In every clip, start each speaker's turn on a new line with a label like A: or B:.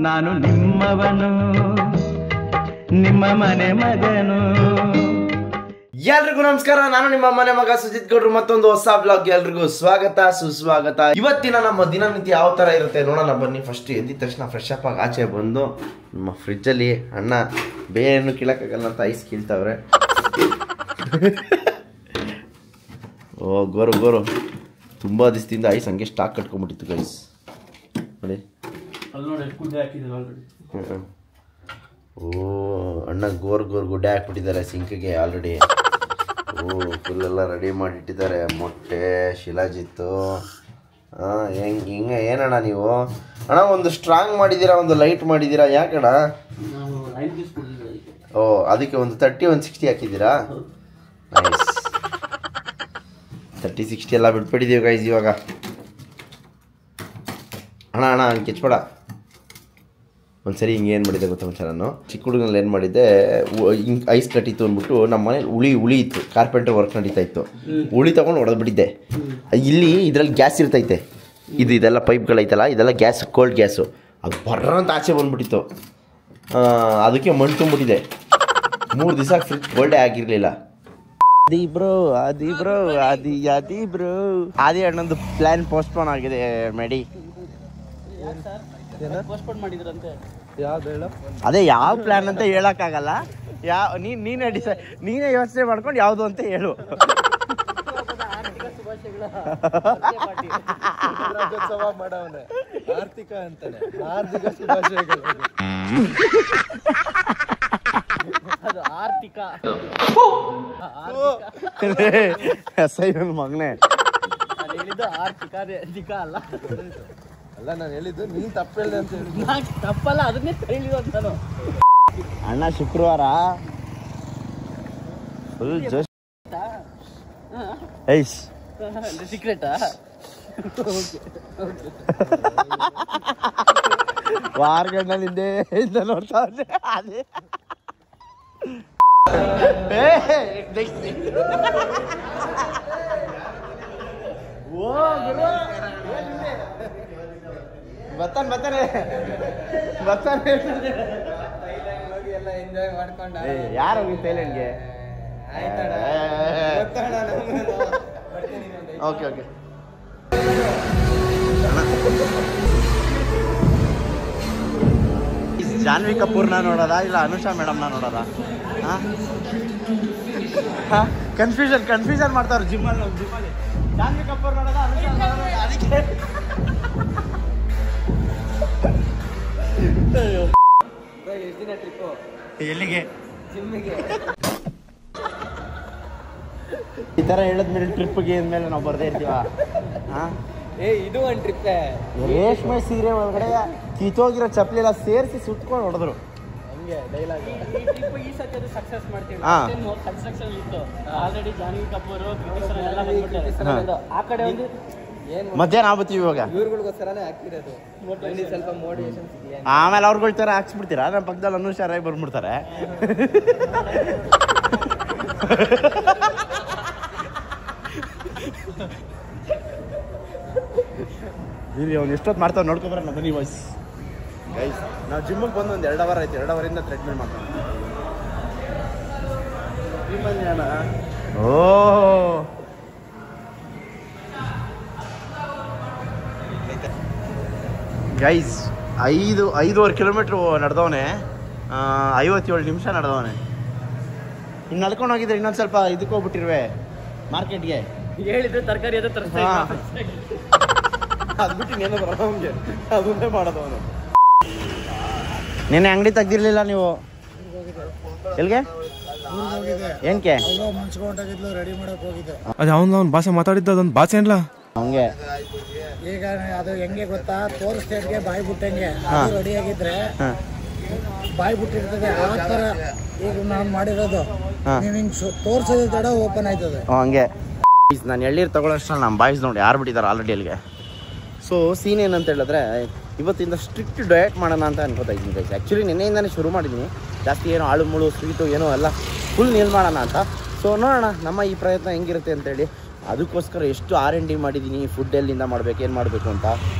A: ನಾನು ನಿಮ್ಮವನು, ನಿಮ್ಮ ಮನೆ ಮಗನು.
B: ಎಲ್ರಿಗೂ ನಮಸ್ಕಾರ. ನಾನು ನಿಮ್ಮ ಮನೆ ಮಗ ಸುಜಿತ್ ಗೌಡ್ರು. ಮತ್ತೊಂದು ಹೊಸ ಬ್ಲಾಗ್ ಎಲ್ರಿಗೂ ಸ್ವಾಗತ ಸುಸ್ವಾಗತ. ಇವತ್ತಿನ ನಮ್ಮ ದಿನನಿತ್ಯ ಯಾವ ತರ ಇರುತ್ತೆ ನೋಡೋಣ ಬನ್ನಿ. ಫಸ್ಟ್ ಎದ್ದಿದ ತಕ್ಷಣ ಫ್ರೆಶ್ ಅಪ್ ಆಗಿ ಆಚೆ ಬಂದು ನಮ್ಮ ಫ್ರಿಜ್ಜಲ್ಲಿ ಅಣ್ಣ ಬೇರೇನು ಕೀಳಕ್ಕಾಗಲ್ಲ ಅಂತ ಐಸ್ ಕೀಳ್ತಾವ್ರೆ. ಓ ಗೋರು ತುಂಬ ದಿವಸದಿಂದ ಐಸ್ ಹಂಗೆ ಸ್ಟಾಕ್ ಕಟ್ಕೊಂಡ್ಬಿಟ್ಟಿತ್ತು ಗೈಸ್ ನೋಡಿ. ಓ ಅಣ್ಣ ಗೋರ್ ಗುಡ್ಡೆ ಹಾಕ್ಬಿಟ್ಟಿದ್ದಾರೆ ಸಿಂಕ್ಗೆ ಆಲ್ರೆಡಿ. ಓ ಫುಲ್ ಎಲ್ಲ ರೆಡಿ ಮಾಡಿಟ್ಟಿದ್ದಾರೆ. ಮೊಟ್ಟೆ ಶಿಲಾಜಿತ್ತು. ಹಿಂಗೆ ಏನಣ್ಣ ನೀವು ಅಣ್ಣ ಒಂದು ಸ್ಟ್ರಾಂಗ್ ಮಾಡಿದ್ದೀರಾ, ಒಂದು ಲೈಟ್ ಮಾಡಿದ್ದೀರಾ, ಯಾಕಣ್ಣ? ಓ ಅದಕ್ಕೆ ಒಂದು 30 ಒಂದು 60 ಹಾಕಿದ್ದೀರಾ? ನೈಸ್. 30 60 ಎಲ್ಲ ಬಿಟ್ಬಿಟ್ಟಿದ್ದೀವಿ ಗೈಸ್ ಇವಾಗ. ಅಣ್ಣ ಕೆಚ್ಬೇಡ. ಒಂದ್ಸರಿ ಹಿಂಗೆ ಏನು ಮಾಡಿದ್ದೆ ಗೊತ್ತಾ ಮುಂಚೆ, ನಾನು ಚಿಕ್ಕ ಹುಡುಗನಲ್ಲಿ ಏನು ಮಾಡಿದ್ದೆ, ಹಿಂಗೆ ಐಸ್ ಕಟ್ಟಿತ್ತು ಅಂದ್ಬಿಟ್ಟು ನಮ್ಮ ಮನೇಲಿ ಉಳಿ ಇತ್ತು, ಕಾರ್ಪೆಂಟರ್ ವರ್ಕ್ ನಡೀತಾ ಇತ್ತು. ಉಳಿ ತೊಗೊಂಡು ಹೊಡೆದ್ಬಿಟ್ಟಿದ್ದೆ. ಇಲ್ಲಿ ಇದರಲ್ಲಿ ಗ್ಯಾಸ್ ಇರ್ತೈತೆ, ಇದೆಲ್ಲ ಪೈಪ್ಗಳೈತಲ್ಲ, ಇದೆಲ್ಲ ಗ್ಯಾಸ್, ಕೋಲ್ಡ್ ಗ್ಯಾಸು. ಅದು ಬರ್ರಂತ ಆಚೆ ಬಂದುಬಿಟ್ಟಿತ್ತು. ಅದಕ್ಕೆ ಮಣ್ಣು ತುಂಬಿಟ್ಟಿದೆ. 3 ದಿವಸ ಫ್ರಿಜ್ ಕೋಲ್ಡೇ ಆಗಿರಲಿಲ್ಲ. ಆದಿ ಅಣ್ಣಂದು ಪ್ಲ್ಯಾನ್ ಪೋಸ್ಟ್ಪೋನ್ ಆಗಿದೆ ಮೇಡಿ. ಅದೇ ಯಾವ ಪ್ಲಾನ್ ಅಂತ ಹೇಳಕ್ಕಾಗಲ್ಲ. ನೀನೇ ಯೋಚನೆ ಮಾಡ್ಕೊಂಡು ಯಾವುದು ಅಂತ ಹೇಳು.
C: ಆರ್ಥಿಕ ಅಂತಾನೆ, ಆರ್ಥಿಕ ಶುಭಾಶಯಗಳು. ಅದು ಆರ್ಥಿಕ
B: ಮಗನೇ
C: ಹೇಳಿದ್ದು ಆರ್ಥಿಕ ಅಲ್ಲ. ಅಲ್ಲ ನಾನು ಹೇಳಿದ್ದು ನೀನ್ ತಪ್ಪು ಹೇಳಿದೆ ಅಂತ ಹೇಳಿ. ತಪ್ಪಲ್ಲ, ಅದನ್ನೇ ಹೇಳಿರೋದು ನಾನು.
B: ಅಣ್ಣ ಶುಕ್ರವಾರ ಫುಲ್ ಜೋಶ್. ಐಸ್
C: ಸೀಕ್ರೆಟಾ?
B: ವಾರಗಣ್ಣಲ್ಲಿಂದೆ ನೋಡ್ತಾ ಅದೇ ಬರ್ತಾನೆ
C: ಎಲ್ಲ ಎಂಜಾಯ್ ಮಾಡ್ಕೊಂಡ.
B: ಯಾರು ಹೋಗಿ ಥೈಲ್ಯಾಂಡ್ಗೆ? ಓಕೆ ಜಾನ್ವಿ ಕಪೂರ್ನ ನೋಡೋದಾ ಇಲ್ಲ ಅನುಷಾ ಮೇಡಮ್ನ ನೋಡೋದಾ? ಕನ್ಫ್ಯೂಷನ್ ಮಾಡ್ತಾವ್ರು ಜಿಮ್ಮಲ್ಲಿ. ಜಾನ್ವಿ ಕಪೂರ್ ನೋಡೋದಾ ಅನುಷಾ ನೋಡೋದಾ? ಅದಕ್ಕೆ
C: ಎಷ್ಟು ದಿನ ಟ್ರಿಪ್ಪು?
B: ಎಲ್ಲಿಗೆ?
C: ಜಿಮ್ಮಿಗೆ.
B: ಈ ಥರ ಹೇಳಿದ್ಮೇಲೆ ಟ್ರಿಪ್ಗೆ ಅಂದಮೇಲೆ ನಾವು ಬರದೇ ಇರ್ತೀವ?
C: ಇದು ಒಂದು ಟ್ರಿಪ್ಪೇ.
B: ರೇಷ್ಮೆ ಸೀರೆ ಒಳಗಡೆ ಕಿತ್ತೋಗಿರೋ ಚಪ್ಪಲಿ ಎಲ್ಲ ಸೇರಿಸಿ ಸುತ್ಕೊಂಡು ಹೊಡೆದ್ರು.
C: ಹಂಗೆ ಡೈಲಾಗ್. ಈ ಸತಿ ಸಕ್ಸಸ್ ಮಾಡ್ತೀವಿ. ಕನ್ಸ್ಟ್ರಕ್ಷನ್ ಇತ್ತು ಆಲ್ರೆಡಿ. ಜಾನ್ವಿ ಕಪೂರ್ ಎಲ್ಲ ಬಂದ್ಬಿಟ್ಟಾರೆ. ಆ ಕಡೆ ಒಂದು ಏನು
B: ಮಧ್ಯಾಹ್ನ ಆಗ್ಬಿಡ್ತೀವಿ ಇವಾಗ.
C: ಇವ್ರುಗಳಿಗೋಸ್ಕರನೇ ಹಾಕಿರೋದು. ಸ್ವಲ್ಪ ಮೋಟಿವೇಶನ್ ಸಿಗಲಿ.
B: ಆಮೇಲೆ ಅವ್ರುಗಳ ಥರ ಹಾಕ್ಸ್ಬಿಡ್ತೀರಾ? ನಮ್ಮ ಪಕ್ಕದಲ್ಲಿ ಅನುಷಾ ರಾಯ್ ಬಂದ್ಬಿಡ್ತಾರೆ. ಇಲ್ಲಿ ಅವ್ನು ಎಷ್ಟೊತ್ತು ಮಾಡ್ತಾವೆ ನೋಡ್ಕೊಬರ ಬನ್ನಿ ವಾಯ್ಸ್. ಗೈಸ್ ನಾವು ಜಿಮ್ಮಿಗೆ ಬಂದು ಒಂದು 2 ಅವರ್ ಆಯ್ತು. 2 ಅವರಿಂದ ಟ್ರೀಟ್ಮೆಂಟ್ ಮಾಡ್ತಾನೆ. ಓ ಗೈಸ್ 5.5 ಕಿಲೋಮೀಟ್ರು ನಡೆದವನೆ. 57 ನಿಮಿಷ ನಡೆದವನೆ. ಇನ್ನು ನಡ್ಕೊಂಡು ಹೋಗಿದ್ರೆ ಇನ್ನೊಂದು ಸ್ವಲ್ಪ ಇದಕ್ಕೆ ಹೋಗ್ಬಿಟ್ಟಿರುವೆ ಮಾರ್ಕೆಟ್ಗೆ.
C: ಹೇಳಿದ್ರೆ ತರಕಾರಿ ಅದು ತರಿಸ್ತಾ.
B: ಅದು ಬಿಟ್ಟು ಇನ್ನೇನು ಬರೋಣ ಅವನಿಗೆ, ಅದನ್ನೇ ಮಾಡೋದು ಅವನು. ನಿನ್ನೆ ಅಂಗಡಿ ತೆಗ್ದಿರ್ಲಿಲ್ಲ ನೀವು? ಎಲ್ಲಿಗೆ? ಏನಕ್ಕೆ?
C: ರೆಡಿ ಮಾಡಕ್ ಹೋಗಿದ್ದೆ.
D: ಅದು ಅವ್ನು ಭಾಷೆ ಮಾತಾಡಿದ್ದು ಅದೊಂದು ಭಾಷೆ ಅಲ್ಲ
B: ಹಂಗೆ.
C: ಈಗ ಅದು ಹೆಂಗೆ ಗೊತ್ತಾ, ತೋರಿಸ್ಟೇಟ್ಗೆ ಬಾಯಿ ಬಿಟ್ಟಂಗೆ ರೆಡಿ ಆಗಿದ್ರೆ ಬಾಯಿ ಬಿಟ್ಟಿರ್ತದೆ. ಆ ಥರ ಈಗ ನಾನು ಮಾಡಿರೋದು ನೀವು ಹಿಂಗೆ ತೋರಿಸೋದು ತಡ ಓಪನ್ ಆಯ್ತದೆ
B: ಹಂಗೆ. ನಾನು ಎಳ್ಳೀರು ತಗೊಳ್ಳೋಷ್ಟು ನಮ್ಮ ಬಾಯ್ಸ್ ನೋಡಿ ಯಾರು ಬಿಟ್ಟಿದ್ದಾರೆ ಆಲ್ರೆಡಿ ಅಲ್ಲಿಗೆ. ಸೊ ಸೀನ್ ಏನಂತ ಹೇಳಿದ್ರೆ, ಇವತ್ತಿಂದ ಸ್ಟ್ರಿಕ್ಟ್ ಡಯಟ್ ಮಾಡೋಣ ಅಂತ ಅನ್ಕೋತಾ ಇದ್ದೀನಿ ಗೈಸ್. ಆ್ಯಕ್ಚುಲಿ ನಿನ್ನೆಯಿಂದನೇ ಶುರು ಮಾಡಿದ್ದೀನಿ. ಜಾಸ್ತಿ ಏನೋ ಆಳು ಮುಳು ಸ್ವೀಟು ಏನೋ ಎಲ್ಲ ಫುಲ್ ನೀಲ್ ಮಾಡೋಣ ಅಂತ. ಸೊ ನೋಡೋಣ ನಮ್ಮ ಈ ಪ್ರಯತ್ನ ಹೆಂಗಿರುತ್ತೆ ಅಂತೇಳಿ. ಅದಕ್ಕೋಸ್ಕರ ಎಷ್ಟು R&D ಮಾಡಿದ್ದೀನಿ, ಫುಡ್ ಎಲ್ಲಿಂದ ಮಾಡಬೇಕು, ಏನು ಮಾಡಬೇಕು ಅಂತ.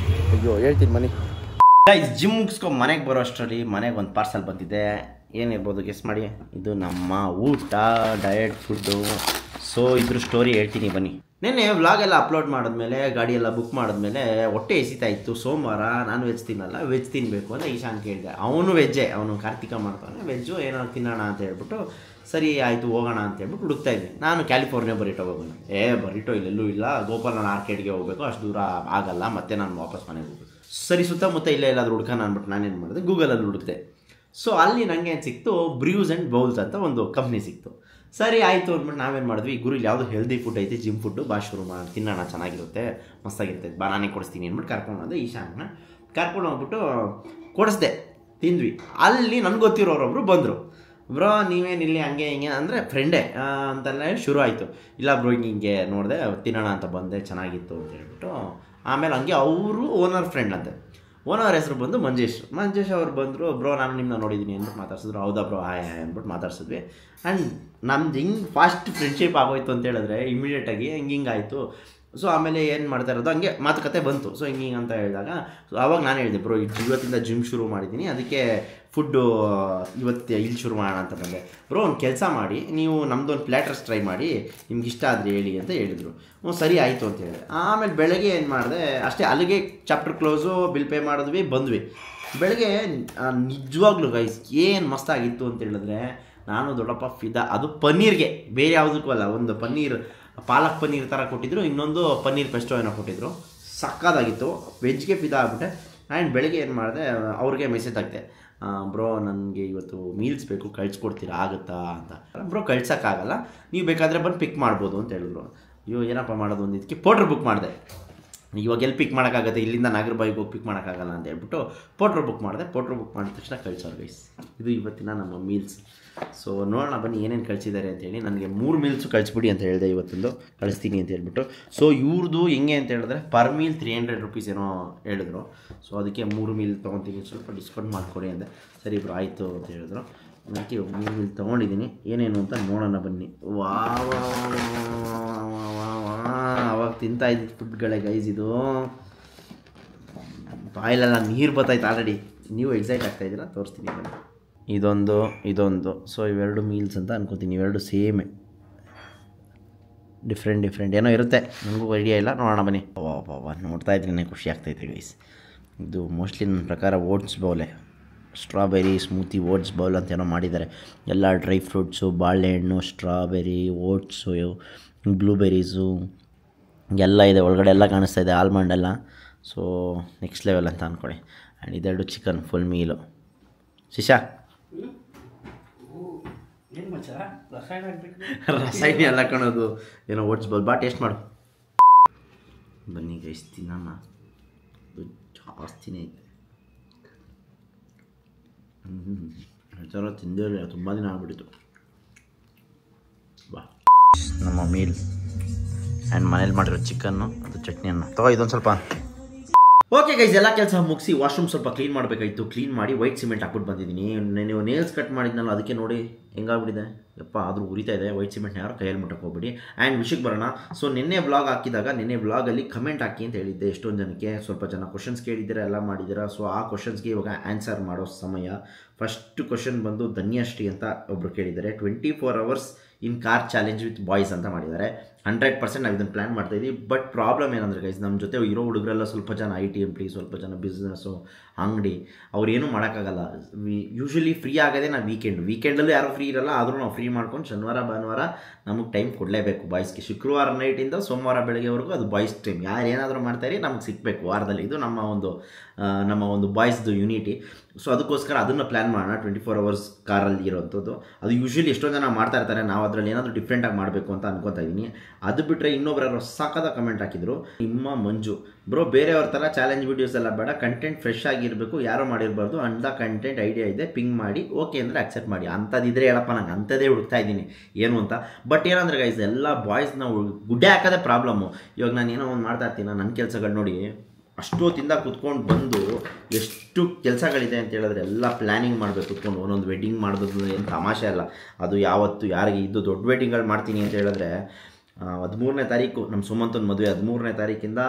B: ಅಯ್ಯೋ ಹೇಳ್ತೀನಿ ಬನ್ನಿ. ಜಿಮ್ ಮುಗಿಸ್ಕೊಂಡು ಮನೆಗೆ ಬರೋ ಅಷ್ಟರಲ್ಲಿ ಮನೆಗೆ ಒಂದು ಪಾರ್ಸಲ್ ಬಂದಿದೆ. ಏನಿರ್ಬೋದು ಗೆಸ್ ಮಾಡಿ. ಇದು ನಮ್ಮ ಊಟ, ಡಯಟ್ ಫುಡ್ಡು. ಸೊ ಇದ್ರ ಸ್ಟೋರಿ ಹೇಳ್ತೀನಿ ಬನ್ನಿ. ನೆನ್ನೆ ವ್ಲಾಗೆಲ್ಲ ಅಪ್ಲೋಡ್ ಮಾಡಿದ್ಮೇಲೆ, ಗಾಡಿಯೆಲ್ಲ ಬುಕ್ ಮಾಡಿದ್ಮೇಲೆ ಹೊಟ್ಟೆ ಎಸಿತಾ ಇತ್ತು. ಸೋಮವಾರ ನಾನು ವೆಜ್ ತಿನ್ನಲ್ಲ, ವೆಜ್ ತಿನ್ನಬೇಕು ಅಂತ ಈಶಾನ್ ಕೇಳಿದೆ. ಅವನು ವೆಜ್ಜೇ, ಅವನು ಕಾರ್ತಿಕ ಮಾಡ್ತಾನೆ ವೆಜ್ಜು, ಏನೋ ತಿನ್ನೋಣ ಅಂತ ಹೇಳ್ಬಿಟ್ಟು ಸರಿ ಆಯಿತು ಹೋಗೋಣ ಅಂತ ಹೇಳ್ಬಿಟ್ಟು ಹುಡುಕ್ತಾ ಇದ್ದೆ. ನಾನು ಕ್ಯಾಲಿಫೋರ್ನಿಯಾ ಬರೀಟೋ ಹೋಗೋಣ. ಬರೀಟೋ ಇಲ್ಲೆಲ್ಲೂ ಇಲ್ಲ, ಗೋಪಾಲನ ಆರ್ಕೇಡ್ಗೆ ಹೋಗಬೇಕು, ಅಷ್ಟು ದೂರ ಆಗಲ್ಲ, ಮತ್ತೆ ನಾನು ವಾಪಸ್ ಮನೆಗೆ ಹೋಗ್ಬೇಕು. ಸರಿ ಸುತ್ತಮುತ್ತ ಇಲ್ಲೇ ಎಲ್ಲಾದರೂ ಹುಡ್ಕೋಣ ಅಂದ್ಬಿಟ್ಟು ನಾನೇನು ಮಾಡಿದೆ, ಗೂಗಲಲ್ಲಿ ಹುಡುಕ್ತೆ. ಸೊ ಅಲ್ಲಿ ನನಗೆ ಏನು ಸಿಕ್ತು, ಬ್ರ್ಯೂಸ್ ಆ್ಯಂಡ್ ಬೌಲ್ಸ್ ಅಂತ ಒಂದು ಕಂಪ್ನಿ ಸಿಕ್ತು. ಸರಿ ಆಯಿತು ಅಂದ್ಬಿಟ್ಟು ನಾವೇನು ಮಾಡಿದ್ವಿ, ಗುರು ಇಲ್ಲಿ ಯಾವುದು ಹೆಲ್ದಿ ಫುಡ್ ಐತಿ, ಜಿಮ್ ಫುಡ್ಡು, ಬಾ ಶುರು ಮಾಡಿ ತಿನ್ನೋಣ, ಚೆನ್ನಾಗಿರುತ್ತೆ, ಮಸ್ತಾಗಿರುತ್ತೆ, ಬಾ ನಾನೇ ಕೊಡಿಸ್ತೀನಿ ಅಂದ್ಬಿಟ್ಟು ಕರ್ಕೊಂಡು ಹೋದೆ. ಈಶಾನ್ನ ಕರ್ಕೊಂಡು ಹೋಗ್ಬಿಟ್ಟು ಕೊಡಿಸ್ದೆ, ತಿಂದ್ವಿ. ಅಲ್ಲಿ ನನಗೆ ಗೊತ್ತಿರೋರೊಬ್ರು ಬಂದರು. ಬ್ರೋ ನೀವೇನು ಇಲ್ಲಿ ಹಂಗೆ ಹಿಂಗೆ ಅಂದರೆ ಫ್ರೆಂಡೇ ಅಂತೆಲ್ಲ ಶುರು ಆಯಿತು. ಇಲ್ಲ ಬ್ರೋ ಹಿಂಗೆ ನೋಡಿದೆ, ತಿನ್ನೋಣ ಅಂತ ಬಂದೆ, ಚೆನ್ನಾಗಿತ್ತು ಅಂತ ಹೇಳ್ಬಿಟ್ಟು. ಆಮೇಲೆ ಹಂಗೆ ಅವರು ಓನರ್ ಫ್ರೆಂಡ್ ಅಂತೆ. ಓನರ್ ಹೆಸರು ಬಂದು ಮಂಜೇಶ್ ಅವ್ರು ಬಂದರು. ಬ್ರೋ ನಾನು ನಿಮ್ಮನ್ನ ನೋಡಿದ್ದೀನಿ ಅಂದ್ಬಿಟ್ಟು ಮಾತಾಡ್ಸಿದ್ರು. ಹೌದಾ ಬ್ರೋ ಹಾಯ್ ಅಂದ್ಬಿಟ್ಟು ಮಾತಾಡ್ಸಿದ್ವಿ. ಆ್ಯಂಡ್ ನಮ್ದು ಹಿಂಗೆ ಫಾಸ್ಟ್ ಫ್ರೆಂಡ್ಶಿಪ್ ಆಗೋಯ್ತು ಅಂತ ಹೇಳಿದ್ರೆ ಇಮಿಡಿಯೇಟಾಗಿ ಹಿಂಗಾಯಿತು. ಸೊ ಆಮೇಲೆ ಏನು ಮಾಡ್ತಾ ಇರೋದು ಹಂಗೆ ಮಾತುಕತೆ ಬಂತು. ಸೊ ಹಿಂಗೆ ಅಂತ ಹೇಳಿದಾಗ ಸೊ ಆವಾಗ ನಾನು ಹೇಳಿದೆ, ಬ್ರೋ ಇವತ್ತಿಂದ ಜಿಮ್ ಶುರು ಮಾಡಿದ್ದೀನಿ, ಅದಕ್ಕೆ ಫುಡ್ಡು ಇವತ್ತು ಇಲ್ಲಿ ಶುರು ಮಾಡೋಣ ಅಂತ ಬಂದೆ. ಬ್ರೋ ಒಂದು ಕೆಲಸ ಮಾಡಿ, ನೀವು ನಮ್ಮದೊಂದು ಪ್ಲ್ಯಾಟರ್ಸ್ ಟ್ರೈ ಮಾಡಿ, ನಿಮ್ಗೆ ಇಷ್ಟ ಆದರೆ ಹೇಳಿ ಅಂತ ಹೇಳಿದರು. ಸರಿ ಆಯಿತು ಅಂತ ಹೇಳಿದೆ. ಆಮೇಲೆ ಬೆಳಗ್ಗೆ ಏನು ಮಾಡಿದೆ ಅಷ್ಟೇ, ಅಲ್ಲಿಗೆ ಚಾಪ್ಟರ್ ಕ್ಲೋಸು, ಬಿಲ್ ಪೇ ಮಾಡಿದ್ವಿ, ಬಂದ್ವಿ. ಬೆಳಗ್ಗೆ ನಿಜವಾಗ್ಲೂ ಗೈಸ್ ಏನು ಮಸ್ತಾಗಿತ್ತು ಅಂತ ಹೇಳಿದ್ರೆ, ನಾನು ದೊಡ್ಡಪ್ಪ ಫಿದಾ. ಅದು ಪನ್ನೀರ್ಗೆ, ಬೇರೆ ಯಾವುದಕ್ಕೂ ಅಲ್ಲ. ಒಂದು ಪನ್ನೀರ್ ಪಾಲಕ್ ಪನ್ನೀರ್ ಥರ ಕೊಟ್ಟಿದ್ರು, ಇನ್ನೊಂದು ಪನ್ನೀರ್ ಪೆಸ್ಟೋ ಏನೋ ಕೊಟ್ಟಿದ್ರು, ಸಕ್ಕದಾಗಿತ್ತು. ವೆಜ್ಗೆ ಫಿದಾ ಆಗ್ಬಿಟ್ಟೆ. ಆ್ಯಂಡ್ ಬೆಳಗ್ಗೆ ಏನು ಮಾಡಿದೆ, ಅವ್ರಿಗೆ ಮೆಸೇಜ್ ಹಾಕಿದೆ, ಬ್ರೋ ನನಗೆ ಇವತ್ತು ಮೀಲ್ಸ್ ಬೇಕು, ಕಳಿಸ್ಕೊಡ್ತೀರಾ ಆಗುತ್ತಾ ಅಂತ. ಬ್ರೋ ಕಳ್ಸೋಕ್ಕಾಗಲ್ಲ, ನೀವು ಬೇಕಾದರೆ ಬಂದು ಪಿಕ್ ಮಾಡ್ಬೋದು ಅಂತ ಹೇಳಿದ್ರು. ಅಯ್ಯೋ ಏನಪ್ಪ ಮಾಡೋದು ಅಂದಿದ್ದಕ್ಕೆ ಪೋಟ್ರ್ ಬುಕ್ ಮಾಡಿದೆ. ಇವಾಗ ಎಲ್ಲಿ ಪಿಕ್ ಮಾಡೋಕ್ಕಾಗುತ್ತೆ, ಇಲ್ಲಿಂದ ನಾಗರಬಾಯಿಗೆ ಹೋಗಿ ಪಿಕ್ ಮಾಡೋಕ್ಕಾಗಲ್ಲ ಅಂತ ಹೇಳ್ಬಿಟ್ಟು ಪೋಟ್ರ್ ಬುಕ್ ಮಾಡಿದೆ. ಪೋಟ್ರ್ ಬುಕ್ ಮಾಡಿದ ತಕ್ಷಣ ಕಳ್ಸೋರು ಗೈಸ್. ಇದು ಇವತ್ತಿನ ನಮ್ಮ ಮೀಲ್ಸ್. ಸೊ ನೋಡೋಣ ಬನ್ನಿ ಏನೇನು ಕಳಿಸಿದ್ದಾರೆ ಅಂತೇಳಿ. ನನಗೆ 3 ಮೀಲ್ಸು ಕಳಿಸ್ಬಿಡಿ ಅಂತ ಹೇಳಿದೆ, ಇವತ್ತೊಂದು ಕಳಿಸ್ತೀನಿ ಅಂತ ಹೇಳ್ಬಿಟ್ಟು. ಸೊ ಇವ್ರದ್ದು ಹೆಂಗೆ ಅಂತ ಹೇಳಿದ್ರೆ ಪರ್ ಮೀಲ್ 300 ರೂಪೀಸ್ ಏನೋ ಹೇಳಿದ್ರು. ಸೊ ಅದಕ್ಕೆ 3 ಮೀಲ್ ತೊಗೊತೀನಿ, ಸ್ವಲ್ಪ ಡಿಸ್ಕೌಂಟ್ ಮಾಡಿಕೊಡಿ ಅಂದೆ. ಸರಿ ಬ್ರೋ ಆಯಿತು ಅಂತ ಹೇಳಿದ್ರು. ಅದಕ್ಕೆ 3 ಮೀಲ್ ತೊಗೊಂಡಿದ್ದೀನಿ. ಏನೇನು ಅಂತ ನೋಡೋಣ ಬನ್ನಿ. ಅವಾಗ ತಿಂತಾ ಇದ್ದಿದ್ದು ಫುಡ್ಗಳೇ ಗೈಸ್. ಇದು ಬಾಯಿಲೆಲ್ಲ ನೀರು ಬರ್ತಾಯಿತ್ತು ಆಲ್ರೆಡಿ. ನೀವು ಎಕ್ಸೈಟ್ ಆಗ್ತಾಯಿದ್ದೀರಾ, ತೋರಿಸ್ತೀನಿ ಬನ್ನಿ. ಇದೊಂದು ಸೊ ಇವೆರಡು ಮೀಲ್ಸ್ ಅಂತ ಅನ್ಕೋತೀನಿ. ಇವೆರಡು ಸೇಮೆ, ಡಿಫ್ರೆಂಟ್ ಏನೋ ಇರುತ್ತೆ, ನನಗೂ ಐಡಿಯಾ ಇಲ್ಲ. ನೋಡೋಣ ಬನ್ನಿ. ನೋಡ್ತಾ ಇದ್ದೀನಿ ಖುಷಿ ಆಗ್ತೈತೆ ಗೈಸ್. ಇದು ಮೋಸ್ಟ್ಲಿ ನನ್ನ ಪ್ರಕಾರ ಓಟ್ಸ್ ಬೌಲೆ, ಸ್ಟ್ರಾಬೆರಿ ಸ್ಮೂತಿ ಓಟ್ಸ್ ಬೌಲ್ ಅಂತ ಏನೋ ಮಾಡಿದ್ದಾರೆ. ಎಲ್ಲ ಡ್ರೈ ಫ್ರೂಟ್ಸು, ಬಾಳೆಹಣ್ಣು, ಸ್ಟ್ರಾಬೆರಿ, ಓಟ್ಸು, ಬ್ಲೂಬೆರೀಸು ಎಲ್ಲ ಇದೆ ಒಳಗಡೆ, ಎಲ್ಲ ಕಾಣಿಸ್ತಾ ಇದೆ, ಆಲ್ಮಂಡ್ ಎಲ್ಲ. ಸೊ ನೆಕ್ಸ್ಟ್ ಲೆವೆಲ್ ಅಂತ ಅಂದ್ಕೊಳ್ಳಿ. ಆ್ಯಂಡ್ ಇದೆರಡು ಚಿಕನ್ ಫುಲ್ ಮೀಲು. ಶಿಶಾ ರಸಾಯನ ಎಲ್ಲ ಕಾಣೋದು ಏನೋ ಓಟ್ಸ್ ಬೌಲ್. ಬಾ ಟೇಸ್ಟ್ ಮಾಡು ಬನ್ನಿ ಗೈಸ್, ತಿನ್ನೋಣ. ಜಾಸ್ತಿನೇ ಐತೆ. ಥರ ತಿಂದೇ ಇಲ್ಲ, ತುಂಬ ದಿನ ಆಗ್ಬಿಟ್ಟಿತ್ತು. ಬಾ ನಮ್ಮ ಮೀಲ್ ಆ್ಯಂಡ್ ಮನೇಲಿ ಮಾಡಿರೋ ಚಿಕನ್ನು, ಅದು ಚಟ್ನಿಯನ್ನು ತಗೋ. ಇದೊಂದು ಸ್ವಲ್ಪ ಓಕೆ ಗೈಸ್, ಎಲ್ಲ ಕೆಲಸ ಮುಗಿಸಿ ವಾಶ್ರೂಮ್ ಸ್ವಲ್ಪ ಕ್ಲೀನ್ ಮಾಡಬೇಕಾಗಿತ್ತು. ಕ್ಲೀನ್ ಮಾಡಿ ವೈಟ್ ಸಿಮೆಂಟ್ ಹಾಕ್ಬಿಟ್ಟು ಬಂದಿದ್ದೀನಿ. ನೀವು ನೇಲ್ಸ್ ಕಟ್ ಮಾಡಿದ್ನಲ್ಲ, ಅದಕ್ಕೆ ನೋಡಿ ಹೆಂಗಾಗ್ಬಿಟ್ಟಿದೆ ಯಪ್ಪ. ಆದರೂ ಉರಿತಾ ಇದೆ. ವೈಟ್ ಸಿಮೆಂಟ್ನ ಯಾರು ಕೈಯಲ್ಲಿ ಮುಟ್ಟಕ್ಕೆ ಹೋಗ್ಬಿಡಿ. ಆ್ಯಂಡ್ ವಿಷಯಕ್ಕೆ ಬರೋಣ. ಸೊ ನಿನ್ನೆ ವ್ಲಾಗ್ ಹಾಕಿದಾಗ, ನಿನ್ನೆ ವ್ಲಾಗಲ್ಲಿ ಕಮೆಂಟ್ ಹಾಕಿ ಅಂತ ಹೇಳಿದ್ದೆ ಎಷ್ಟೊಂದು ಜನಕ್ಕೆ. ಸ್ವಲ್ಪ ಜನ ಕ್ವಶನ್ಸ್ ಕೇಳಿದ್ದೀರಾ, ಎಲ್ಲ ಮಾಡಿದ್ದೀರಾ. ಸೊ ಆ ಕ್ವಶನ್ಸ್ಗೆ ಇವಾಗ ಆನ್ಸರ್ ಮಾಡೋ ಸಮಯ. ಫಸ್ಟ್ ಕ್ವಶನ್ ಬಂದು ಧನ್ಯಶ್ರೀ ಅಂತ ಒಬ್ಬರು ಕೇಳಿದ್ದಾರೆ. 24 hours in car challenge with boys ಅಂತ ಮಾಡಿದ್ದಾರೆ. 100% ನಾವು ಇದನ್ನು ಪ್ಲ್ಯಾನ್ ಮಾಡ್ತಾಯಿದ್ದೀವಿ. ಬಟ್ ಪ್ರಾಬ್ಲಮ್ ಏನಂದರೆ ಗೈಸ್, ನಮ್ಮ ಜೊತೆ ಇರೋ ಹುಡುಗರೆಲ್ಲ ಸ್ವಲ್ಪ ಜನ IT ಎಂಪ್ಲಾಯಿ, ಸ್ವಲ್ಪ ಜನ ಬಿಸ್ನೆಸ್ಸು, ಅಂಗಡಿ, ಅವ್ರೇನು ಮಾಡೋಕ್ಕಾಗಲ್ಲ. ಯೂಶ್ವಲಿ ಫ್ರೀ ಆಗೋದೇ ನಾವು ವೀಕೆಂಡಲ್ಲೂ ಯಾರೂ ಫ್ರೀ ಇರಲ್ಲ. ಆದರೂ ನಾವು ಫ್ರೀ ಮಾಡ್ಕೊಂಡು ಶನಿವಾರ ಭಾನುವಾರ ನಮಗೆ ಟೈಮ್ ಕೊಡಲೇಬೇಕು ಬಾಯ್ಸ್ಗೆ. ಶುಕ್ರವಾರ ನೈಟಿಂದ ಸೋಮವಾರ ಬೆಳಗ್ಗೆವರೆಗೂ ಅದು ಬಾಯ್ಸ್ ಟೈಮ್. ಯಾರು ಏನಾದರೂ ಮಾಡ್ತಾಯಿರಿ ನಮಗೆ ಸಿಗಬೇಕು ವಾರದಲ್ಲಿ. ಇದು ನಮ್ಮ ಒಂದು ಬಾಯ್ಸ್ದು ಯೂನಿಟಿ. ಸೊ ಅದಕ್ಕೋಸ್ಕರ ಅದನ್ನು ಪ್ಲ್ಯಾನ್ ಮಾಡೋಣ. 24 hours ಕಾರಲ್ಲಿ ಇರೋವಂಥದ್ದು. ಅದು ಯೂಶ್ವಲಿ ಎಷ್ಟೊಂದು ಜನ ಮಾಡ್ತಾ ಇರ್ತಾರೆ. ನಾವು ಅದರಲ್ಲಿ ಏನಾದರೂ ಡಿಫ್ರೆಂಟಾಗಿ ಮಾಡಬೇಕು ಅಂತ ಅನ್ಕೊತಾ ಇದ್ದೀನಿ. ಅದು ಬಿಟ್ಟರೆ ಇನ್ನೊಬ್ಬರು ಸಾಕಾದ ಕಮೆಂಟ್ ಹಾಕಿದ್ರು, ನಿಮ್ಮ ಮಂಜು ಬ್ರೋ ಬೇರೆಯವ್ರ ಥರ ಚಾಲೆಂಜ್ ವೀಡಿಯೋಸ್ ಎಲ್ಲ ಬೇಡ, ಕಂಟೆಂಟ್ ಫ್ರೆಶ್ ಆಗಿರಬೇಕು, ಯಾರೋ ಮಾಡಿರಬಾರ್ದು, ಅಂಥ ಕಂಟೆಂಟ್ ಐಡಿಯಾ ಇದೆ, ಪಿಂಗ್ ಮಾಡಿ, ಓಕೆ ಅಂದರೆ ಅಕ್ಸೆಪ್ಟ್ ಮಾಡಿ. ಅಂಥದ್ದಿದ್ರೆ ಹೇಳಪ್ಪ, ನಂಗೆ ಅಂಥದ್ದೇ ಹುಡುಕ್ತಾ ಇದ್ದೀನಿ ಏನು ಅಂತ. ಬಟ್ ಏನಂದರೆ ಗೈಸ್, ಎಲ್ಲ ಬಾಯ್ಸ್ನ ಗುಡ್ಡೆ ಹಾಕೋದೇ ಪ್ರಾಬ್ಲಮ್ಮು. ಇವಾಗ ನಾನು ಏನೋ ಒಂದು ಮಾಡ್ತಾ ಇರ್ತೀನಿ, ನನ್ನ ಕೆಲಸಗಳು ನೋಡಿ ಅಷ್ಟೊತ್ತಿಂದ ಕುತ್ಕೊಂಡು ಬಂದು ಎಷ್ಟು ಕೆಲಸಗಳಿದೆ ಅಂತ ಹೇಳಿದ್ರೆ ಎಲ್ಲ ಪ್ಲ್ಯಾನಿಂಗ್ ಮಾಡಬೇಕು ಕುತ್ಕೊಂಡು. ಒಂದೊಂದು ವೆಡ್ಡಿಂಗ್ ಮಾಡೋದು ಏನು ತಮಾಷೆ ಅಲ್ಲ. ಅದು ಯಾವತ್ತು ಯಾರಿಗೆ ಇದು ದೊಡ್ಡ ವೆಡ್ಡಿಂಗ್ಗಳು ಮಾಡ್ತೀನಿ ಅಂತ ಹೇಳಿದ್ರೆ 13ನೇ ತಾರೀಕು ನಮ್ಮ ಸುಮಂತನ ಮದುವೆ 13ನೇ ತಾರೀಕಿಂದ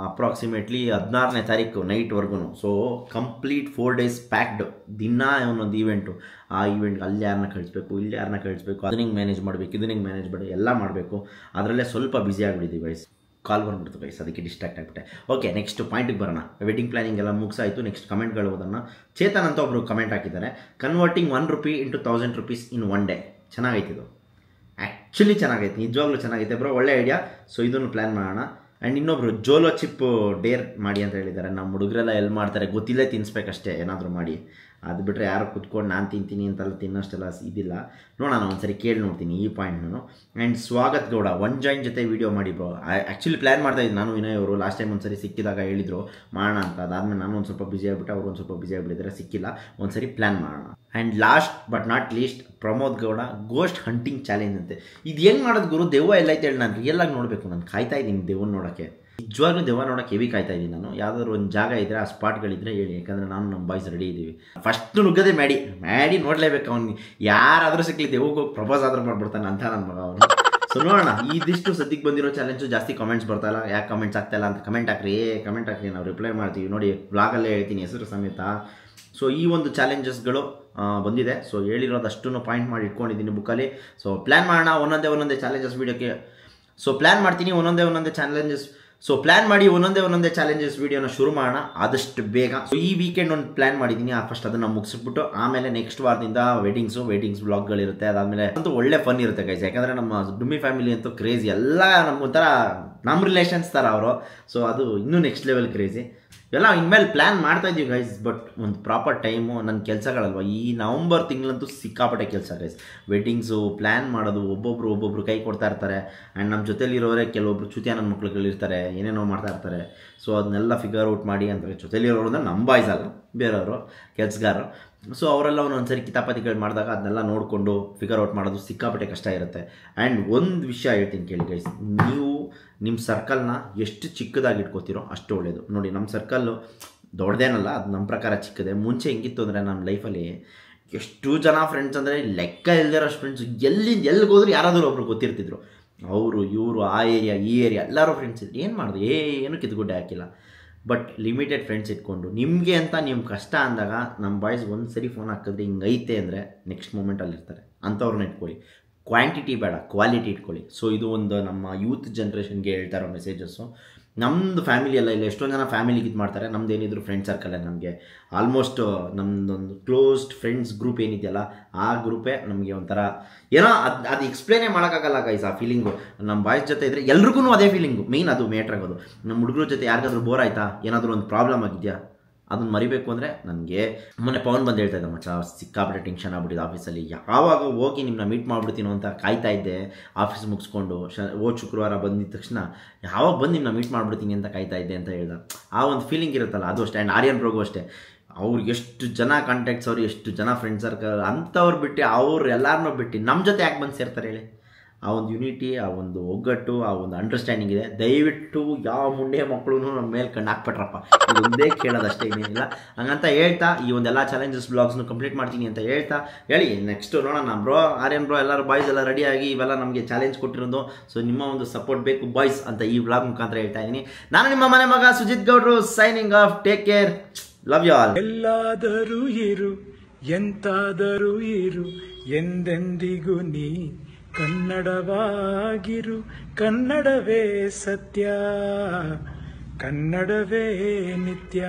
B: ಅಪ್ರಾಕ್ಸಿಮೇಟ್ಲಿ 16ನೇ ತಾರೀಕು ನೈಟ್ವರೆಗೂ. So complete 4 days packed. ದಿನ ಒಂದೊಂದು ಈವೆಂಟು. ಆ ಈವೆಂಟ್ಗೆ ಅಲ್ಲಿ ಯಾರನ್ನ ಕಳಿಸ್ಬೇಕು, ಇಲ್ಲಿ ಯಾರನ್ನ ಕಳಿಸ್ಬೇಕು, ಅದನ್ನ ಹಿಂಗೆ ಮ್ಯಾನೇಜ್ ಮಾಡಬೇಕು, ಇದನ್ನ ಹಿಂಗೆ ಮ್ಯಾನೇಜ್ ಮಾಡಿ ಎಲ್ಲ ಮಾಡಬೇಕು. ಅದರಲ್ಲೇ ಸ್ವಲ್ಪ ಬ್ಯುಸಿ ಆಗಿಬಿಟ್ಟಿದ್ದೀವಿ ಗೈಸ್. ಕಾಲ್ ಬಂದ್ಬಿಡ್ತು ಗೈಸ್, ಅದಕ್ಕೆ ಡಿಸ್ಟ್ರಾಕ್ಟ್ ಆಗಿಬಿಟ್ಟೆ. ಓಕೆ, ನೆಕ್ಸ್ಟ್ ಪಾಯಿಂಟಿಗೆ ಬರೋಣ. ವೆಡ್ಡಿಂಗ್ ಪ್ಲಾನಿಂಗ್ ಎಲ್ಲ ಮುಗಿಸಾಯಿತು. ನೆಕ್ಸ್ಟ್ ಕಮೆಂಟ್ಗಳು ಓದೋಣ. ಚೇತನ್ ಅಂತ ಒಬ್ಬರು ಕಮೆಂಟ್ ಹಾಕಿದ್ದಾರೆ, converting ₹1 into 1000 rupees in 1 day. ಚೆನ್ನಾಗೈತಿದು, ಆ್ಯಕ್ಚುಲಿ ಚೆನ್ನಾಗೈತೆ, ನಿಜವಾಗ್ಲೂ ಚೆನ್ನಾಗೈತೆ ಬ್ರೋ, ಒಳ್ಳೆ ಐಡಿಯಾ. ಸೊ ಇದನ್ನು ಪ್ಲ್ಯಾನ್ ಮಾಡೋಣ. ಆ್ಯಂಡ್ ಇನ್ನೊಬ್ರು ಜೋಲೋ ಚಿಪ್ ಡೇರ್ ಮಾಡಿ ಅಂತ ಹೇಳಿದ್ದಾರೆ. ನಮ್ಮ ಹುಡುಗರೆಲ್ಲ ಎಲ್ಲಿ ಮಾಡ್ತಾರೆ ಗೊತ್ತಿಲ್ಲೇ ತಿನ್ನಿಸ್ಬೇಕಷ್ಟೇ ಏನಾದರೂ ಮಾಡಿ. ಅದು ಬಿಟ್ಟರೆ ಯಾರು ಕುತ್ಕೊಂಡು ನಾನು ತಿಂತೀನಿ ಅಂತೆಲ್ಲ ತಿನ್ನೋಷ್ಟೆಲ್ಲ ಇದಿಲ್ಲ. ನೋಡೋಣ, ಒಂದ್ಸರಿ ಕೇಳಿ ನೋಡ್ತೀನಿ ಈ ಪಾಯಿಂಟ್ನು. And Swagat Gowda one join ಜೊತೆ ವೀಡಿಯೋ ಮಾಡಿ ಬ್ರೋ. ಆ್ಯಕ್ಚುಲಿ ಪ್ಲ್ಯಾನ್ ಮಾಡ್ತಾಯಿದ್ದು ನಾನು, ವಿನಯ್ ಅವರು ಲಾಸ್ಟ್ ಟೈಮ್ ಒಂದ್ಸರಿ ಸಿಕ್ಕಿದಾಗ ಹೇಳಿದರು ಮಾಡೋಣ ಅಂತ. ಅದಾದಮೇಲೆ ನಾನು ಒಂದು ಸ್ವಲ್ಪ ಬಿಸಿ ಆಗಿಬಿಟ್ಟೆ, ಅವರು ಒಂದು ಸ್ವಲ್ಪ ಬಿಸಿ ಆಗಿಬಿಟ್ಟಿದ್ದಾರೆ, ಸಿಕ್ಕಿಲ್ಲ. ಒಂದ್ಸರಿ ಪ್ಲ್ಯಾನ್ ಮಾಡೋಣ. And last but not least Pramod Gowda ghost hunting challenge ಅಂತೆ. ಇದು ಹೆಂಗೆ ಮಾಡೋದು ಗುರು? ದೆವ್ವ ಎಲ್ಲ ಐತೆ ಹೇಳಿ, ನಾನು ರಿಯಲಾಗಿ ನೋಡಬೇಕು. ನಾನು ಕಾಯ್ತಾ ಇದ್ದೀನಿ ದೆವ್ವನ್ನ ನೋಡೋಕ್ಕೆ, ನಿಜವಾಗ್ಲೂ ದೆವ್ವ ನೋಡೋಕೆ ಹೆವಿ ಕಾಯ್ತಾ ಇದ್ದೀನಿ ನಾನು. ಯಾವುದಾದ್ರು ಒಂದು ಜಾಗ ಇದ್ದರೆ, ಆ ಸ್ಪಾಟ್ಗಳಿದ್ರೆ ಹೇಳಿ, ಯಾಕಂದರೆ ನಾನು ನಮ್ಮ ಬಾಯ್ಸ್ ರೆಡಿ ಇದ್ದೀವಿ. ಫಸ್ಟ್ ನುಗ್ಗದೆ ಮ್ಯಾಡಿ ನೋಡಲೇಬೇಕು. ಅವ್ನಿಗೆ ಯಾರಾದರೂ ಸಿಕ್ಕಲಿ ದೆವ್ವಕ್ಕೆ ಪ್ರಪೋಸ್ ಆದರೂ ಮಾಡ್ಬಿಡ್ತಾನೆ ಅಂತ ನನ್ನ ಮಗ ಅವನು. ಸೊ ನೋಡೋಣ. ಇದಿಷ್ಟು ಸದ್ಯಕ್ಕೆ ಬಂದಿರೋ ಚಾಲೆಂಜು. ಜಾಸ್ತಿ ಕಮೆಂಟ್ಸ್ ಬರ್ತಾಯಿಲ್ಲ, ಯಾಕೆ ಕಮೆಂಟ್ಸ್ ಆಗ್ತಾಯಿಲ್ಲ ಅಂತ ಕಮೆಂಟ್ ಹಾಕ್ರಿ, ಕಮೆಂಟ್ ಹಾಕ್ರಿ, ನಾವು ರಿಪ್ಲೈ ಮಾಡ್ತೀವಿ. ನೋಡಿ, ಬ್ಲಾಗಲ್ಲೇ ಹೇಳ್ತೀನಿ ಹೆಸರು ಸಮೇತ. ಸೊ ಈ ಒಂದು ಚಾಲೆಂಜಸ್ಗಳು ಬಂದಿದೆ. ಸೊ ಹೇಳಿರೋದಷ್ಟು ಪಾಯಿಂಟ್ ಮಾಡಿ ಇಟ್ಕೊಂಡಿದ್ದೀನಿ ಬುಕ್ಕಲ್ಲಿ. ಸೊ ಪ್ಲ್ಯಾನ್ ಮಾಡೋಣ, ಒಂದೊಂದೇ ಚಾಲೆಂಜಸ್ ವೀಡಿಯೋಕ್ಕೆ. ಸೊ ಪ್ಲ್ಯಾನ್ ಮಾಡ್ತೀನಿ, ಒಂದೊಂದೇ ಚಾಲೆಂಜಸ್. ಸೊ ಪ್ಲ್ಯಾನ್ ಮಾಡಿ ಒಂದೊಂದೇ ಚಾಲೆಂಜಸ್ ವೀಡಿಯೋನ ಶುರು ಮಾಡೋಣ ಆದಷ್ಟು ಬೇಗ. ಸೊ ಈ ವೀಕೆಂಡ್ ಒಂದು ಪ್ಲ್ಯಾನ್ ಮಾಡಿದ್ದೀನಿ, ಫಸ್ಟ್ ಅದನ್ನು ಮುಗಿಸ್ಬಿಟ್ಟು ಆಮೇಲೆ ನೆಕ್ಸ್ಟ್ ವಾರದಿಂದ ವೆಡ್ಡಿಂಗ್ಸ್ ವ್ಲಾಗ್ಗಳಿರುತ್ತೆ. ಅದಾದಮೇಲೆ ಅಂತೂ ಒಳ್ಳೆ ಫನ್ ಇರುತ್ತೆ ಗೈಸ್. ಯಾಕಂದರೆ ನಮ್ಮ ಡುಮ್ಮಿ ಫ್ಯಾಮಿಲಿ ಅಂತೂ ಕ್ರೇಜಿ, ಎಲ್ಲ ನಮಗೊಂಥರ ನಮ್ಮ ರಿಲೇಷನ್ಸ್ ಥರ ಅವರು. ಸೊ ಅದು ಇನ್ನೂ ನೆಕ್ಸ್ಟ್ ಲೆವೆಲ್ ಕ್ರೇಜಿ. ಎಲ್ಲ ಇನ್ಮೇಲೆ ಪ್ಲ್ಯಾನ್ ಮಾಡ್ತಾಯಿದ್ದೀವಿ ಗೈಸ್. ಬಟ್ ಒಂದು ಪ್ರಾಪರ್ ಟೈಮು, ನನ್ನ ಕೆಲಸಗಳಲ್ವ, ಈ ನವಂಬರ್ ತಿಂಗಳಂತೂ ಸಿಕ್ಕಾಪಟ್ಟೆ ಕೆಲಸ ಗೈಸ್. ವೆಡ್ಡಿಂಗ್ಸು ಪ್ಲ್ಯಾನ್ ಮಾಡೋದು, ಒಬ್ಬೊಬ್ರು ಕೈ ಕೊಡ್ತಾ ಇರ್ತಾರೆ. ಆ್ಯಂಡ್ ನಮ್ಮ ಜೊತೆಲಿರೋರೇ ಕೆಲವೊಬ್ರು ಚುತಿಯ ನನ್ನ ಮಕ್ಳುಗಳಿರ್ತಾರೆ, ಏನೇನೋ ಮಾಡ್ತಾ ಇರ್ತಾರೆ. ಸೊ ಅದನ್ನೆಲ್ಲ ಫಿಗರ್ ಔಟ್ ಮಾಡಿ ಅಂತಾರೆ. ಜೊತೆಲಿರೋರು ಅಂದರೆ ನಮ್ಮ ಬಾಯ್ಸ್ ಅಲ್ಲ, ಬೇರೆಯವರು ಕೆಲಸಗಾರರು. ಸೊ ಅವರೆಲ್ಲ ಒಂದೊಂದ್ಸರಿ ಕಿತಾಪತಿಗಳು ಮಾಡಿದಾಗ ಅದನ್ನೆಲ್ಲ ನೋಡಿಕೊಂಡು ಫಿಗರ್ ಔಟ್ ಮಾಡೋದು ಸಿಕ್ಕಾಪಟ್ಟೆ ಕಷ್ಟ ಇರುತ್ತೆ. ಆ್ಯಂಡ್ ಒಂದು ವಿಷಯ ಹೇಳ್ತೀನಿ ಕೇಳಿ ಗೈಸ್, ನೀವು ನಿಮ್ಮ ಸರ್ಕಲ್ನ ಎಷ್ಟು ಚಿಕ್ಕದಾಗಿ ಇಟ್ಕೋತೀರೋ ಅಷ್ಟು ಒಳ್ಳೆಯದು. ನೋಡಿ, ನಮ್ಮ ಸರ್ಕಲ್ಲು ದೊಡ್ಡದೇನಲ್ಲ, ಅದು ನಮ್ಮ ಪ್ರಕಾರ ಚಿಕ್ಕದೆ. ಮುಂಚೆ ಹೆಂಗಿತ್ತು ಅಂದರೆ ನಮ್ಮ ಲೈಫಲ್ಲಿ ಎಷ್ಟು ಜನ ಫ್ರೆಂಡ್ಸ್ ಅಂದರೆ ಲೆಕ್ಕ ಇಲ್ದಿರೋಷ್ಟು ಫ್ರೆಂಡ್ಸು. ಎಲ್ಲಿಗೋದ್ರೂ ಯಾರಾದರೂ ಒಬ್ರು ಗೊತ್ತಿರ್ತಿದ್ರು. ಅವರು ಇವರು ಆ ಏರಿಯಾ ಈ ಏರಿಯಾ ಎಲ್ಲರೂ ಫ್ರೆಂಡ್ಸ್ ಇದ್ರು. ಏನು ಮಾಡೋದು, ಏನು ಕಿತ್ಗುಡ್ಡೆ ಹಾಕಿಲ್ಲ. ಬಟ್ ಲಿಮಿಟೆಡ್ ಫ್ರೆಂಡ್ಸ್ ಇಟ್ಕೊಂಡು ನಿಮಗೆ ಅಂತ ನಿಮ್ಮ ಕಷ್ಟ ಅಂದಾಗ ನಮ್ಮ ಬಾಯ್ಸ್ ಒಂದು ಸರಿ ಫೋನ್ ಹಾಕಿದ್ರೆ ಹಿಂಗೈತೆ ಅಂದರೆ ನೆಕ್ಸ್ಟ್ ಮೂಮೆಂಟಲ್ಲಿ ಇರ್ತಾರೆ. ಅಂಥವ್ರನ್ನ ಇಟ್ಕೊಳ್ಳಿ. ಕ್ವಾಂಟಿಟಿ ಬೇಡ, ಕ್ವಾಲಿಟಿ ಇಟ್ಕೊಳ್ಳಿ. ಸೊ ಇದು ಒಂದು ನಮ್ಮ ಯೂತ್ ಜನ್ರೇಷನ್ಗೆ ಹೇಳ್ತಾ ಇರೋ ಮೆಸೇಜಸ್ಸು. ನಮ್ಮದು ಫ್ಯಾಮಿಲಿ ಎಲ್ಲ ಇಲ್ಲ, ಎಷ್ಟೊಂದು ಜನ ಫ್ಯಾಮಿಲಿಗೆ ಇದು ಮಾಡ್ತಾರೆ. ನಮ್ದು ಏನಿದ್ರು ಫ್ರೆಂಡ್ ಸರ್ಕಲ್ಲೇ. ನಮಗೆ ಆಲ್ಮೋಸ್ಟ್ ನಮ್ಮದೊಂದು ಕ್ಲೋಸ್ಡ್ ಫ್ರೆಂಡ್ಸ್ ಗ್ರೂಪ್ ಏನಿದೆಯಲ್ಲ, ಆ ಗ್ರೂಪೇ ನಮಗೆ ಒಂಥರ ಏನೋ ಅದು ಎಕ್ಸ್ಪ್ಲೇನೇ ಮಾಡೋಕ್ಕಾಗಲ್ಲ ಗೈಸ್. ಆ ಫೀಲಿಂಗು ನಮ್ಮ ಬಾಯ್ಸ್ ಜೊತೆ ಇದ್ದರೆ ಎಲ್ರಿಗೂ ಅದೇ ಫೀಲಿಂಗು. ಮೇಯ್ನ್ ಅದು ಮೇಟ್ರ್ ಆಗೋದು. ನಮ್ಮ ಹುಡುಗರ ಜೊತೆ ಯಾರಿಗಾದ್ರೂ ಬೋರ್ ಆಯಿತಾ, ಏನಾದರೂ ಒಂದು ಪ್ರಾಬ್ಲಮ್ ಆಗಿದೆಯಾ, ಅದನ್ನು ಮರಿಬೇಕು ಅಂದರೆ ನನಗೆ ಮೊನ್ನೆ ಪವನ್ ಬಂದು ಹೇಳ್ತಾ ಇದ್ದ, ಮಚ್ಚ ಸಿಕ್ಕಾಪಟ್ಟೆ ಟೆನ್ಷನ್ ಆಗ್ಬಿಟ್ಟಿದೆ ಆಫೀಸಲ್ಲಿ, ಯಾವಾಗ ಹೋಗಿ ನಿಮ್ಮನ್ನ ಮೀಟ್ ಮಾಡಿಬಿಡ್ತೀನೋ ಅಂತ ಕಾಯ್ತಾ ಇದ್ದೆ. ಆಫೀಸ್ ಮುಗಿಸ್ಕೊಂಡು ಶುಕ್ರವಾರ ಬಂದಿದ್ದ ತಕ್ಷಣ ಯಾವಾಗ ಬಂದು ನಿಮ್ಮನ್ನ ಮೀಟ್ ಮಾಡಿಬಿಡ್ತೀನಿ ಅಂತ ಕಾಯ್ತಾ ಇದ್ದೆ ಅಂತ ಹೇಳ್ದ. ಆ ಒಂದು ಫೀಲಿಂಗ್ ಇರುತ್ತಲ್ಲ, ಅದು ಅಷ್ಟೇ. ಆ್ಯಂಡ್ ಆರ್ಯನ್ ಬ್ರೋಗೂ ಅಷ್ಟೇ. ಅವ್ರಿಗೆ ಎಷ್ಟು ಜನ ಕಾಂಟ್ಯಾಕ್ಟ್ಸ್, ಅವ್ರು ಎಷ್ಟು ಜನ ಫ್ರೆಂಡ್ ಸರ್ಕಲ್, ಅಂಥವ್ರು ಬಿಟ್ಟು ಅವ್ರು ಎಲ್ಲರನ್ನೂ ಬಿಟ್ಟು ನಮ್ಮ ಜೊತೆ ಯಾಕೆ ಬಂದು ಸೇರ್ತಾರೆ ಹೇಳಿ? ಆ ಒಂದು ಯುನಿಟಿ, ಆ ಒಂದು ಒಗ್ಗಟ್ಟು, ಆ ಒಂದು ಅಂಡರ್ಸ್ಟ್ಯಾಂಡಿಂಗ್ ಇದೆ. ದಯವಿಟ್ಟು ಯಾವ ಮುಂಡೆ ಮಕ್ಕಳು ನಮ್ಮ ಮೇಲೆ ಕಣ್ಣು ಹಾಕ್ಬಿಟ್ರಪ್ಪ, ಇದೊಂದೇ ಕೇಳೋದಷ್ಟೇ, ಇನ್ನೇನಿಲ್ಲ. ಹಂಗಂತ ಹೇಳ್ತಾ ಈ ಒಂದೆಲ್ಲ ಚಾಲೆಂಜಸ್ ಬ್ಲಾಗ್ಸ್ನು ಕಂಪ್ಲೀಟ್ ಮಾಡ್ತೀನಿ ಅಂತ ಹೇಳ್ತಾ ಹೇಳಿ ನೆಕ್ಸ್ಟು ನೋಡೋಣ. ಬ್ರೋ ಆರ್ಯನ್ ಬ್ರೋ ಎಲ್ಲರೂ ಬಾಯ್ಸ್ ಎಲ್ಲ ರೆಡಿಯಾಗಿ ಇವೆಲ್ಲ ನಮಗೆ ಚಾಲೆಂಜ್ ಕೊಟ್ಟಿರೋದು. ಸೊ ನಿಮ್ಮ ಒಂದು ಸಪೋರ್ಟ್ ಬೇಕು ಬಾಯ್ಸ್ ಅಂತ ಈ ಬ್ಲಾಗ್ ಮುಖಾಂತರ ಹೇಳ್ತಾ ಇದ್ದೀನಿ. ನಾನು ನಿಮ್ಮ ಮನೆ ಮಗ ಸುಜಿತ್ ಗೌಡ್ರು, signing off. Take care, love you all.
E: ಎಲ್ಲಾದರೂ ಇರು, ಎಂತಾದರೂ ಇರು, ಎಂದೆಂದಿಗೂ ನೀ ಕನ್ನಡವಾಗಿರು. ಕನ್ನಡವೇ ಸತ್ಯ, ಕನ್ನಡವೇ ನಿತ್ಯ.